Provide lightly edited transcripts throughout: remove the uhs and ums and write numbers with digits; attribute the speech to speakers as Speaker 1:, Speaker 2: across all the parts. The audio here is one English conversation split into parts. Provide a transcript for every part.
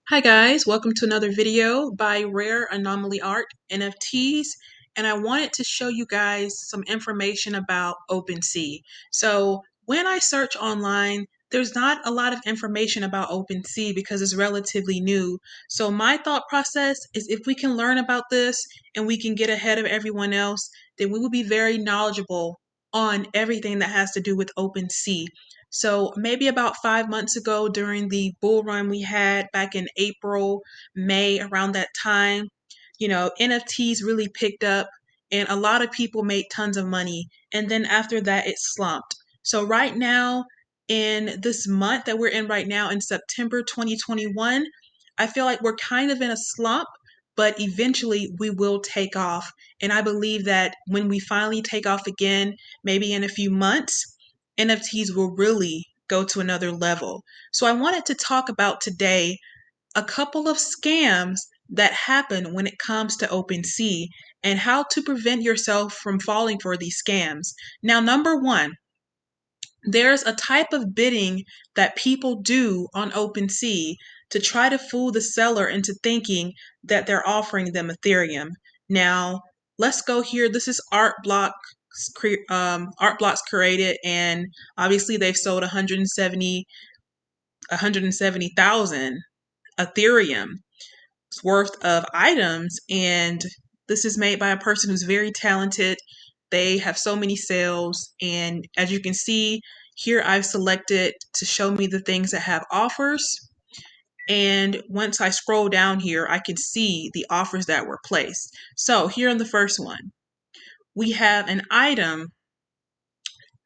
Speaker 1: Hi guys, welcome to another video by Rare Anomaly Art NFTs, and I wanted to show you guys some information about Opensea. So when I search online, there's not a lot of information about Opensea because it's relatively new. So my thought process is if we can learn about this and we can get ahead of everyone else, then we will be very knowledgeable on everything that has to do with Opensea. So maybe about 5 months ago during the bull run we had back in April, May, around that time, NFTs really picked up and a lot of people made tons of money. And then after that, it slumped. So right now, in this month that we're in right now, in September 2021, I feel like we're kind of in a slump, but eventually we will take off. And I believe that when we finally take off again, maybe in a few months, NFTs will really go to another level. So I wanted to talk about today a couple of scams that happen when it comes to OpenSea and how to prevent yourself from falling for these scams. Now, number one, there's a type of bidding that people do on OpenSea to try to fool the seller into thinking that they're offering them Ethereum. Now, let's go here. This is Art Blocks created, and obviously they've sold 170,000 Ethereum worth of items, and this is made by a person who's very talented. They have so many sales, and as you can see here, I've selected to show me the things that have offers. And once I scroll down here, I can see the offers that were placed. So here on the first one, we have an item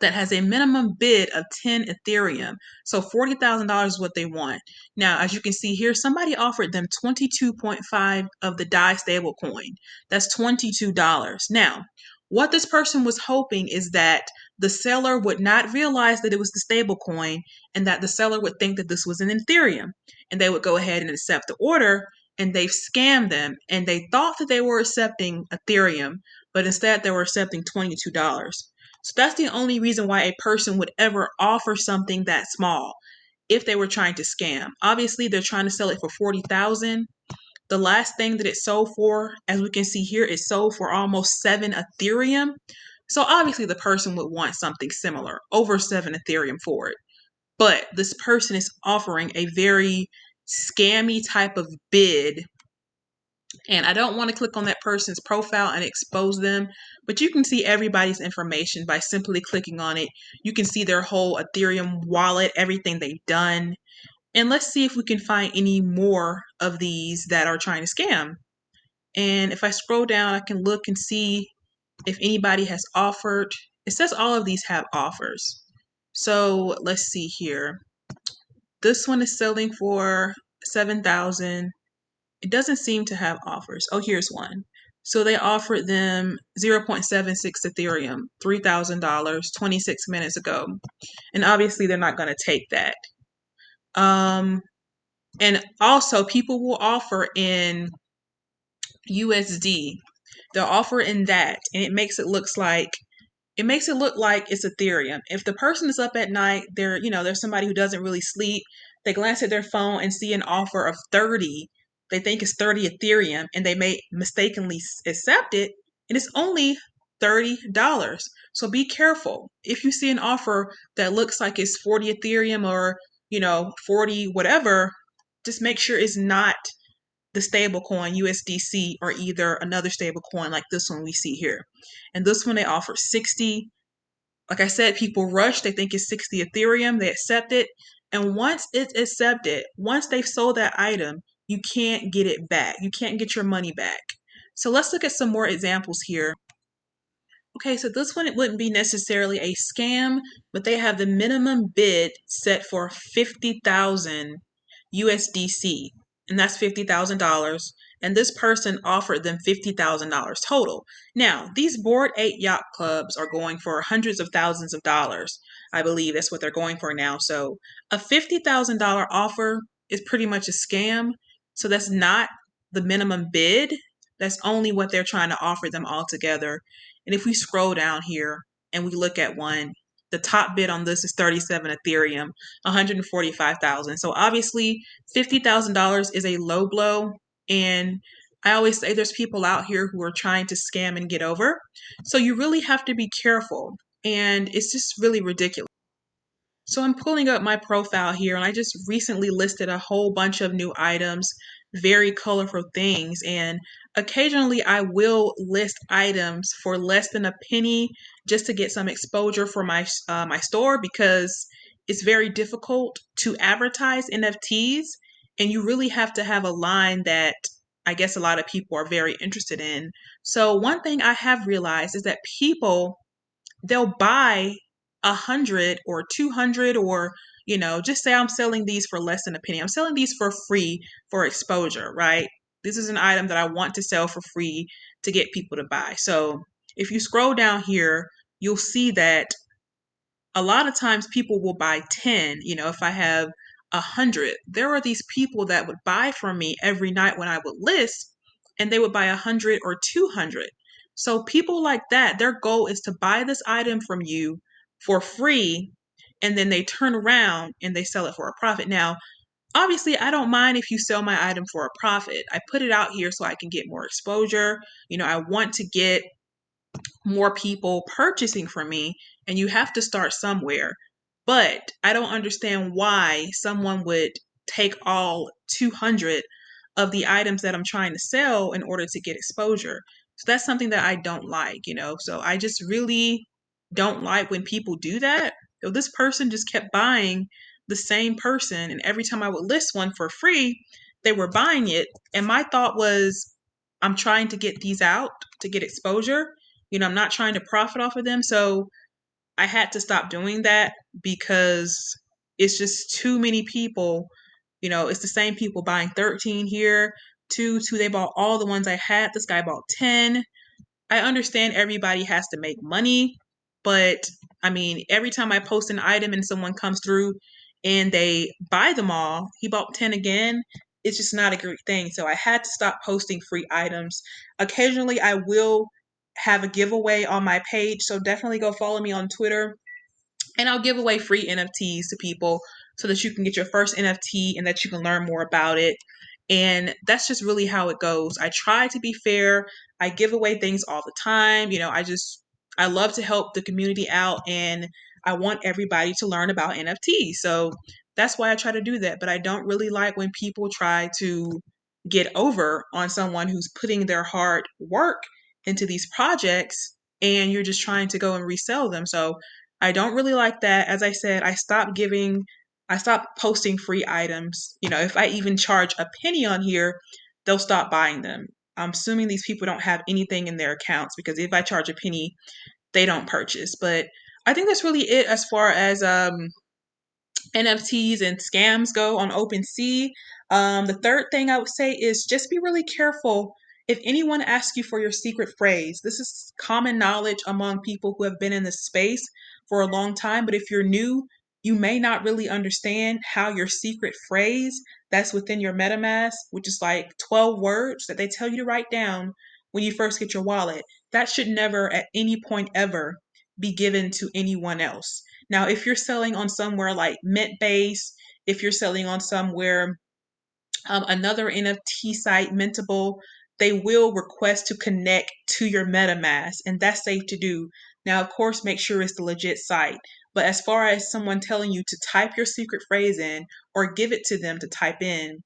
Speaker 1: that has a minimum bid of 10 Ethereum. So $40,000 is what they want. Now, as you can see here, somebody offered them 22.5 of the DAI stablecoin. That's $22. Now, what this person was hoping is that the seller would not realize that it was the stablecoin and that the seller would think that this was an Ethereum and they would go ahead and accept the order, and they've scammed them and they thought that they were accepting Ethereum, but instead they were accepting $22. So that's the only reason why a person would ever offer something that small if they were trying to scam. Obviously, they're trying to sell it for 40,000. The last thing that it sold for, as we can see here, it sold for almost 7 Ethereum. So obviously the person would want something similar, over 7 Ethereum for it. But this person is offering a very scammy type of bid, and I don't want to click on that person's profile and expose them, but you can see everybody's information by simply clicking on it. You can see their whole Ethereum wallet, everything they've done. And let's see if we can find any more of these that are trying to scam. And if I scroll down, I can look and see if anybody has offered. It says all of these have offers. So let's see here. This one is selling for 7,000. It doesn't seem to have offers. Oh, here's one. So they offered them 0.76 Ethereum, $3,000 26 minutes ago. And obviously they're not going to take that. And also people will offer in USD. They'll offer in that, and it makes it look like it's Ethereum. If the person is up at night, there's somebody who doesn't really sleep. They glance at their phone and see an offer of 30. They think it's 30 Ethereum, and they may mistakenly accept it, and it's only $30. So be careful. If you see an offer that looks like it's 40 Ethereum or 40 whatever, just make sure it's not the stable coin USDC or either another stable coin like this one we see here. And this one they offer 60. Like I said, people rush, they think it's 60 Ethereum, they accept it. And once it's accepted, once they've sold that item, you can't get it back. You can't get your money back. So let's look at some more examples here. Okay, so this one, it wouldn't be necessarily a scam, but they have the minimum bid set for 50,000 USDC, and that's $50,000. And this person offered them $50,000 total. Now, these Bored Ape Yacht Clubs are going for hundreds of thousands of dollars. I believe that's what they're going for now. So a $50,000 offer is pretty much a scam. So that's not the minimum bid. That's only what they're trying to offer them altogether. And if we scroll down here and we look at one, the top bid on this is 37 Ethereum, 145,000. So obviously, $50,000 is a low blow. And I always say there's people out here who are trying to scam and get over. So you really have to be careful. And it's just really ridiculous. So I'm pulling up my profile here and I just recently listed a whole bunch of new items, very colorful things. And occasionally I will list items for less than a penny just to get some exposure for my store, because it's very difficult to advertise NFTs, and you really have to have a line that I guess a lot of people are very interested in. So one thing I have realized is that people, they'll buy 100 or 200, or just say I'm selling these for less than a penny. I'm selling these for free for exposure, right? This is an item that I want to sell for free to get people to buy. So if you scroll down here, you'll see that a lot of times people will buy 10. If I have 100, there are these people that would buy from me every night when I would list, and they would buy 100 or 200. So people like that, their goal is to buy this item from you for free, and then they turn around and they sell it for a profit. Now, obviously, I don't mind if you sell my item for a profit. I put it out here so I can get more exposure. I want to get more people purchasing from me, and you have to start somewhere. But I don't understand why someone would take all 200 of the items that I'm trying to sell in order to get exposure. So that's something that I don't like. So I just really don't like when people do that. So this person just kept buying the same person, and every time I would list one for free, they were buying it. And my thought was, I'm trying to get these out to get exposure. I'm not trying to profit off of them. So I had to stop doing that because it's just too many people. It's the same people buying 13 here, two. They bought all the ones I had. This guy bought 10. I understand everybody has to make money, but I mean, every time I post an item and someone comes through and they buy them all, he bought 10 again. It's just not a great thing. So I had to stop posting free items. Occasionally, I will have a giveaway on my page. So definitely go follow me on Twitter, and I'll give away free NFTs to people so that you can get your first NFT and that you can learn more about it. And that's just really how it goes. I try to be fair. I give away things all the time. I love to help the community out, and I want everybody to learn about NFTs. So that's why I try to do that. But I don't really like when people try to get over on someone who's putting their hard work into these projects, and you're just trying to go and resell them. So I don't really like that. As I said, I stopped posting free items. If I even charge a penny on here, they'll stop buying them. I'm assuming these people don't have anything in their accounts, because if I charge a penny, they don't purchase. But I think that's really it as far as NFTs and scams go on Opensea. The third thing I would say is just be really careful if anyone asks you for your secret phrase. This is common knowledge among people who have been in this space for a long time, but if you're new, you may not really understand how your secret phrase that's within your MetaMask, which is like 12 words that they tell you to write down when you first get your wallet, that should never at any point ever be given to anyone else. Now, if you're selling on somewhere like Mintbase, if you're selling on somewhere, another NFT site, Mintable, they will request to connect to your MetaMask, and that's safe to do. Now, of course, make sure it's the legit site. But as far as someone telling you to type your secret phrase in or give it to them to type in,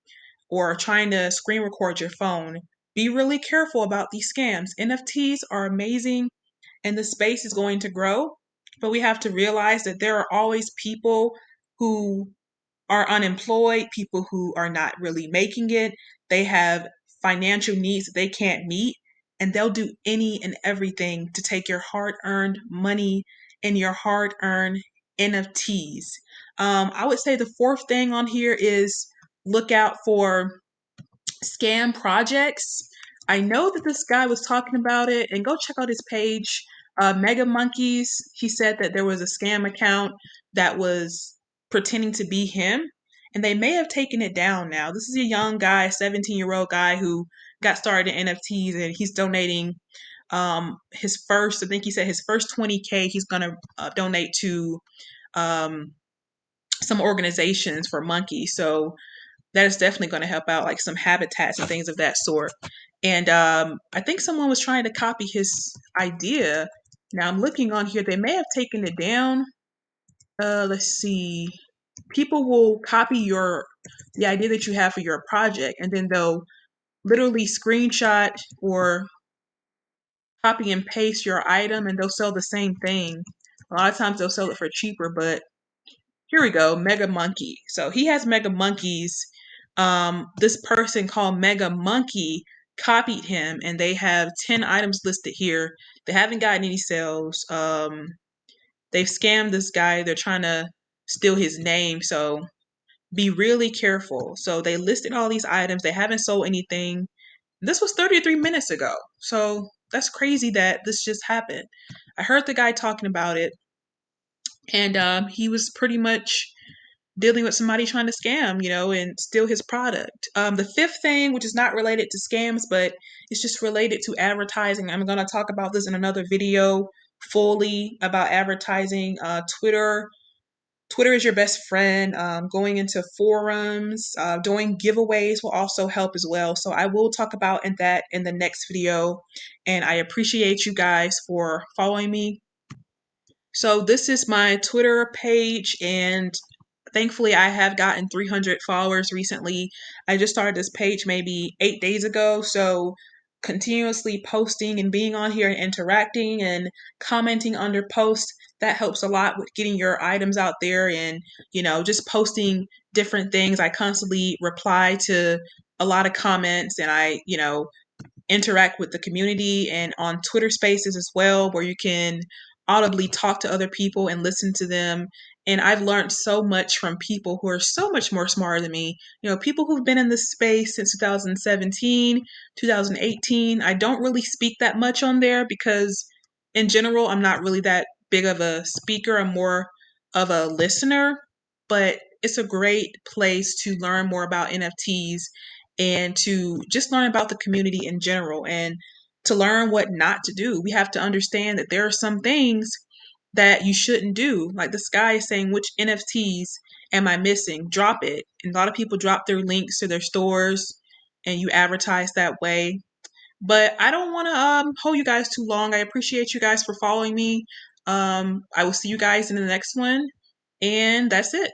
Speaker 1: or trying to screen record your phone, be really careful about these scams. NFTs are amazing and the space is going to grow, but we have to realize that there are always people who are unemployed, people who are not really making it. They have financial needs that they can't meet, and they'll do any and everything to take your hard earned money and your hard earned NFTs. I would say the fourth thing on here is look out for scam projects. I know that this guy was talking about it, and go check out his page. Mega Monkeys, he said that there was a scam account that was pretending to be him, and they may have taken it down now. This is a young guy, 17-year-old guy who got started in NFTs, and he's donating his first, I think he said his first 20K he's gonna donate to um, some organizations for monkeys. So that is definitely going to help out, like some habitats and things of that sort. And I think someone was trying to copy his idea. Now I'm looking on here; they may have taken it down. Let's see. People will copy the idea that you have for your project, and then they'll literally screenshot or copy and paste your item, and they'll sell the same thing. A lot of times they'll sell it for cheaper, but here we go, Mega Monkey. So he has Mega Monkeys. This person called Mega Monkey copied him, and they have 10 items listed here. They haven't gotten any sales. They've scammed this guy. They're trying to steal his name. So be really careful. So they listed all these items. They haven't sold anything. This was 33 minutes ago. So that's crazy that this just happened. I heard the guy talking about it, and he was pretty much dealing with somebody trying to scam, and steal his product. The fifth thing, which is not related to scams, but it's just related to advertising. I'm going to talk about this in another video fully about advertising. Twitter is your best friend. Going into forums, doing giveaways will also help as well. So I will talk about that in the next video. And I appreciate you guys for following me. So this is my Twitter page, and thankfully I have gotten 300 followers recently. I just started this page maybe 8 days ago, so continuously posting and being on here and interacting and commenting under posts, that helps a lot with getting your items out there, and just posting different things. I constantly reply to a lot of comments, and I interact with the community, and on Twitter Spaces as well, where you can audibly talk to other people and listen to them. And I've learned so much from people who are so much more smarter than me. People who've been in this space since 2017, 2018. I don't really speak that much on there because, in general, I'm not really that big of a speaker. I'm more of a listener, but it's a great place to learn more about NFTs and to just learn about the community in general and to learn what not to do. We have to understand that there are some things that you shouldn't do. Like this guy is saying, which NFTs am I missing? Drop it. And a lot of people drop their links to their stores and you advertise that way. But I don't want to hold you guys too long. I appreciate you guys for following me. I will see you guys in the next one. And that's it.